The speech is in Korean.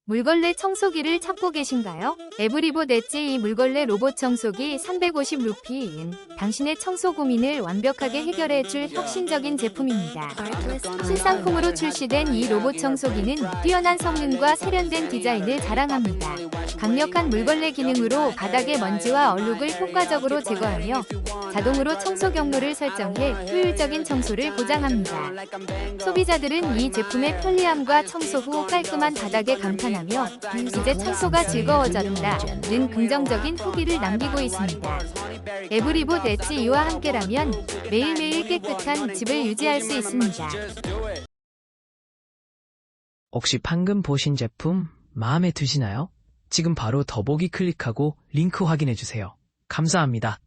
물걸레 청소기를 찾고 계신가요? 에브리봇 엣지 이 물걸레 로봇 청소기 350루피인 당신의 청소 고민을 완벽하게 해결해줄 혁신적인 제품입니다. 신상품으로 출시된 이 로봇 청소기는 뛰어난 성능과 세련된 디자인을 자랑합니다. 강력한 물걸레 기능으로 바닥의 먼지와 얼룩을 효과적으로 제거하며 자동으로 청소 경로를 설정해 효율적인 청소를 보장합니다. 소비자들은 이 제품의 편리함과 청소 후 깔끔한 바닥에 감탄하며 이제 청소가 즐거워졌다는 긍정적인 후기를 남기고 있습니다. 에브리봇 엣지 이와 함께라면 매일매일 깨끗한 집을 유지할 수 있습니다. 혹시 방금 보신 제품 마음에 드시나요? 지금 바로 더보기 클릭하고 링크 확인해주세요. 감사합니다.